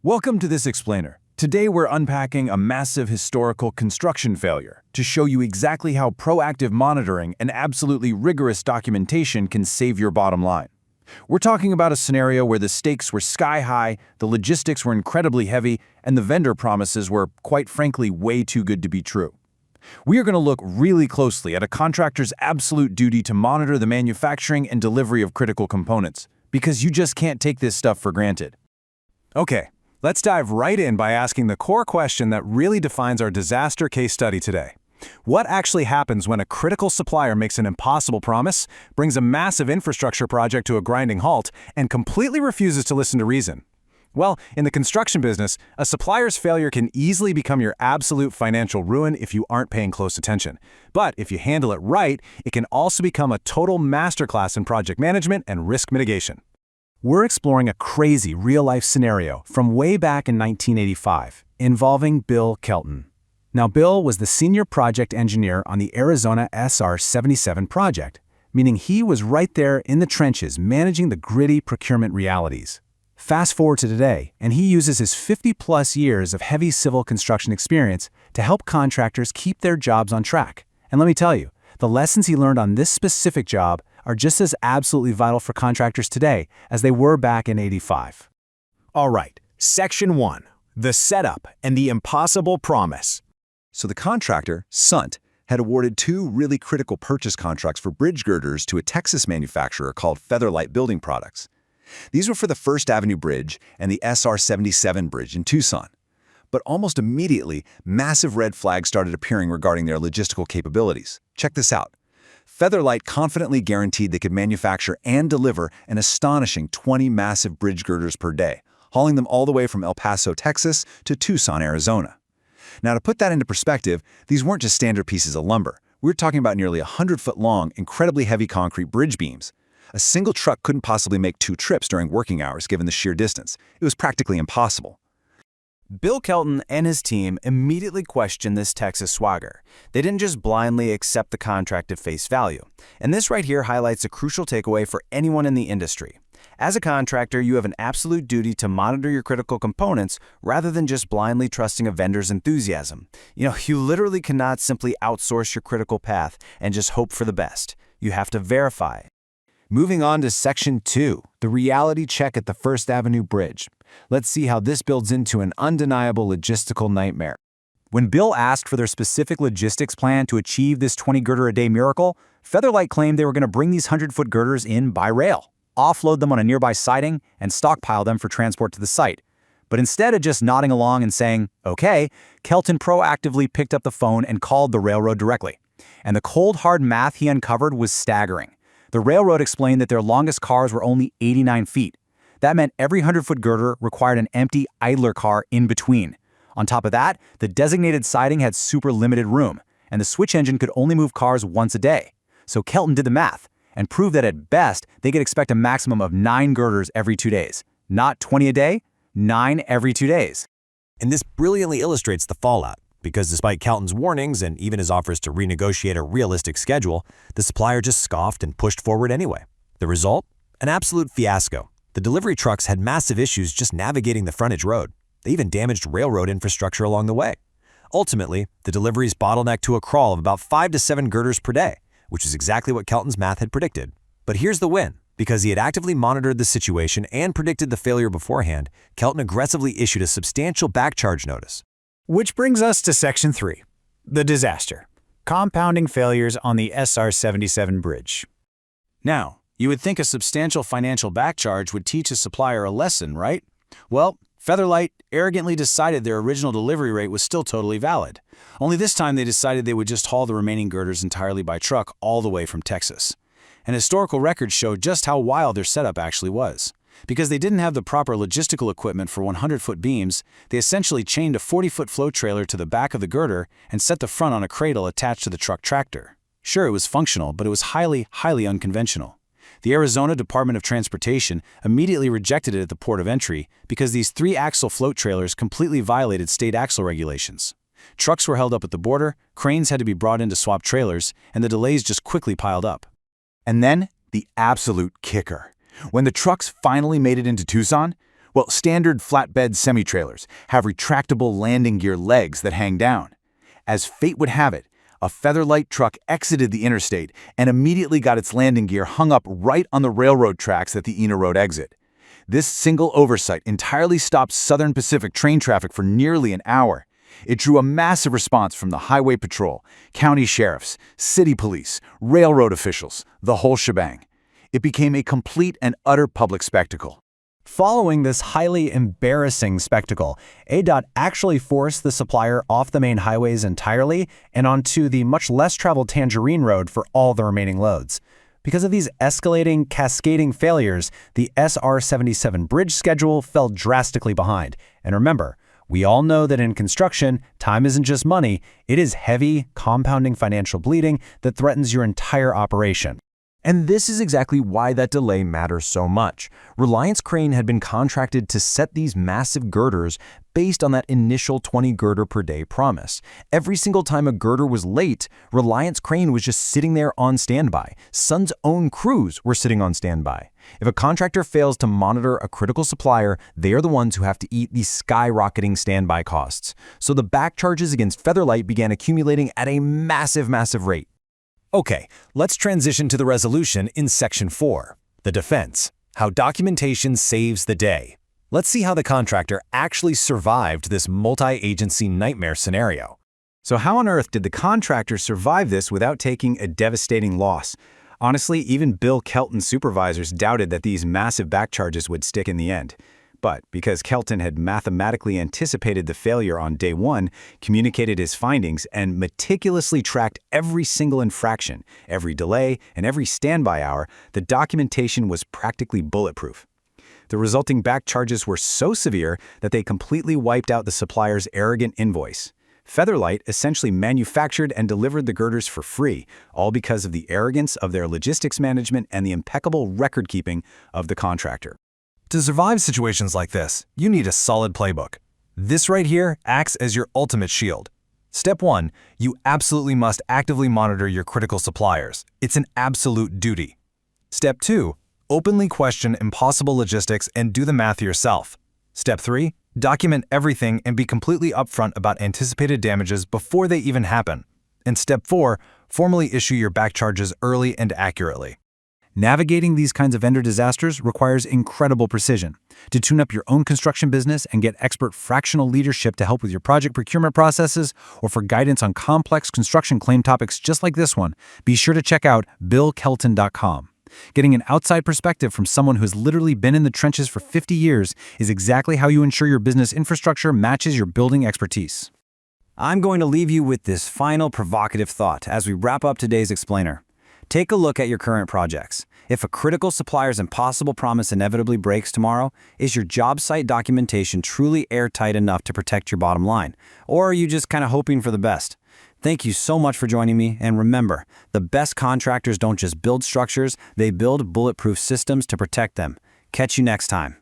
Welcome to this explainer. Today we're unpacking a massive historical construction failure to show you exactly how proactive monitoring and absolutely rigorous documentation can save your bottom line. We're talking about a scenario where the stakes were sky high, the logistics were incredibly heavy, and the vendor promises were, quite frankly, way too good to be true. We are going to look really closely at a contractor's absolute duty to monitor the manufacturing and delivery of critical components, because you just can't take this stuff for granted. Okay, let's dive right in by asking the core question that really defines our disaster case study today. What actually happens when a critical supplier makes an impossible promise, brings a massive infrastructure project to a grinding halt, and completely refuses to listen to reason? Well, in the construction business, a supplier's failure can easily become your absolute financial ruin if you aren't paying close attention. But if you handle it right, it can also become a total masterclass in project management and risk mitigation. We're exploring a crazy real-life scenario from way back in 1985 involving Bill Kelton. Now, Bill was the senior project engineer on the Arizona SR-77 project, meaning he was right there in the trenches managing the gritty procurement realities. Fast forward to today, and he uses his 50-plus years of heavy civil construction experience to help contractors keep their jobs on track. And let me tell you, the lessons he learned on this specific job are just as absolutely vital for contractors today as they were back in '85. All right, Section 1, the setup and the impossible promise. So the contractor, Sunt, had awarded two really critical purchase contracts for bridge girders to a Texas manufacturer called Featherlight Building Products. These were for the First Avenue Bridge and the SR-77 bridge in Tucson. But almost immediately, massive red flags started appearing regarding their logistical capabilities. Check this out. Featherlight confidently guaranteed they could manufacture and deliver an astonishing 20 massive bridge girders per day, hauling them all the way from El Paso, Texas to Tucson, Arizona. Now, to put that into perspective, these weren't just standard pieces of lumber. We're talking about nearly 100-foot-long, incredibly heavy concrete bridge beams. A single truck couldn't possibly make 2 trips during working hours given the sheer distance. It was practically impossible. Bill Kelton and his team immediately questioned this Texas swagger. They didn't just blindly accept the contract at face value. And this right here highlights a crucial takeaway for anyone in the industry. As a contractor, you have an absolute duty to monitor your critical components rather than just blindly trusting a vendor's enthusiasm. You literally cannot simply outsource your critical path and just hope for the best. You have to verify. Moving on to Section 2, the reality check at the First Avenue Bridge. Let's see how this builds into an undeniable logistical nightmare. When Bill asked for their specific logistics plan to achieve this 20-girder-a-day miracle, Featherlight claimed they were going to bring these 100-foot girders in by rail, offload them on a nearby siding, and stockpile them for transport to the site. But instead of just nodding along and saying, okay, Kelton proactively picked up the phone and called the railroad directly. And the cold, hard math he uncovered was staggering. The railroad explained that their longest cars were only 89 feet. That meant every 100-foot girder required an empty idler car in between. On top of that, the designated siding had super limited room, and the switch engine could only move cars once a day. So Kelton did the math and proved that at best, they could expect a maximum of 9 girders every 2 days. Not 20 a day, 9 every 2 days. And this brilliantly illustrates the fallout, because despite Kelton's warnings and even his offers to renegotiate a realistic schedule, the supplier just scoffed and pushed forward anyway. The result? An absolute fiasco. The delivery trucks had massive issues just navigating the frontage road. They even damaged railroad infrastructure along the way. Ultimately, the deliveries bottlenecked to a crawl of about 5 to 7 girders per day, which is exactly what Kelton's math had predicted. But here's the win. Because he had actively monitored the situation and predicted the failure beforehand, Kelton aggressively issued a substantial backcharge notice. Which brings us to Section 3, the disaster. Compounding failures on the SR-77 bridge. Now, you would think a substantial financial backcharge would teach a supplier a lesson, right? Well, Featherlight arrogantly decided their original delivery rate was still totally valid. Only this time they decided they would just haul the remaining girders entirely by truck all the way from Texas. And historical records show just how wild their setup actually was. Because they didn't have the proper logistical equipment for 100-foot beams, they essentially chained a 40-foot float trailer to the back of the girder and set the front on a cradle attached to the truck tractor. Sure, it was functional, but it was highly unconventional. The Arizona Department of Transportation immediately rejected it at the port of entry because these 3-axle float trailers completely violated state axle regulations. Trucks were held up at the border, cranes had to be brought in to swap trailers, and the delays just quickly piled up. And then, the absolute kicker. When the trucks finally made it into Tucson, Well, standard flatbed semi-trailers have retractable landing gear legs that hang down. As fate would have it, a Featherlight truck exited the interstate and immediately got its landing gear hung up right on the railroad tracks at the Ena Road exit. This single oversight entirely stopped Southern Pacific train traffic for nearly an hour. It drew a massive response from the Highway Patrol, county sheriffs, city police, railroad officials, the whole shebang. It became a complete and utter public spectacle. Following this highly embarrassing spectacle, ADOT actually forced the supplier off the main highways entirely and onto the much less traveled Tangerine Road for all the remaining loads. Because of these escalating, cascading failures, the SR-77 bridge schedule fell drastically behind. And remember, we all know that in construction, time isn't just money, it is heavy, compounding financial bleeding that threatens your entire operation. And this is exactly why that delay matters so much. Reliance Crane had been contracted to set these massive girders based on that initial 20 girder per day promise. Every single time a girder was late, Reliance Crane was just sitting there on standby. Sun's own crews were sitting on standby. If a contractor fails to monitor a critical supplier, they are the ones who have to eat these skyrocketing standby costs. So the back charges against Featherlight began accumulating at a massive rate. Okay, let's transition to the resolution in Section 4, the defense, how documentation saves the day. Let's see how the contractor actually survived this multi-agency nightmare scenario. So how on earth did the contractor survive this without taking a devastating loss? Honestly, even Bill Kelton's supervisors doubted that these massive back charges would stick in the end. But because Kelton had mathematically anticipated the failure on day one, communicated his findings, and meticulously tracked every single infraction, every delay, and every standby hour, the documentation was practically bulletproof. The resulting back charges were so severe that they completely wiped out the supplier's arrogant invoice. Featherlight essentially manufactured and delivered the girders for free, all because of the arrogance of their logistics management and the impeccable record-keeping of the contractor. To survive situations like this, you need a solid playbook. This right here acts as your ultimate shield. Step 1, you absolutely must actively monitor your critical suppliers. It's an absolute duty. Step 2, openly question impossible logistics and do the math yourself. Step 3, document everything and be completely upfront about anticipated damages before they even happen. And Step 4, formally issue your back charges early and accurately. Navigating these kinds of vendor disasters requires incredible precision. To tune up your own construction business and get expert fractional leadership to help with your project procurement processes, or for guidance on complex construction claim topics just like this one, be sure to check out BillKelton.com. Getting an outside perspective from someone who's literally been in the trenches for 50 years is exactly how you ensure your business infrastructure matches your building expertise. I'm going to leave you with this final provocative thought as we wrap up today's explainer. Take a look at your current projects. If a critical supplier's impossible promise inevitably breaks tomorrow, is your job site documentation truly airtight enough to protect your bottom line? Or are you just kind of hoping for the best? Thank you so much for joining me, and remember, the best contractors don't just build structures, they build bulletproof systems to protect them. Catch you next time.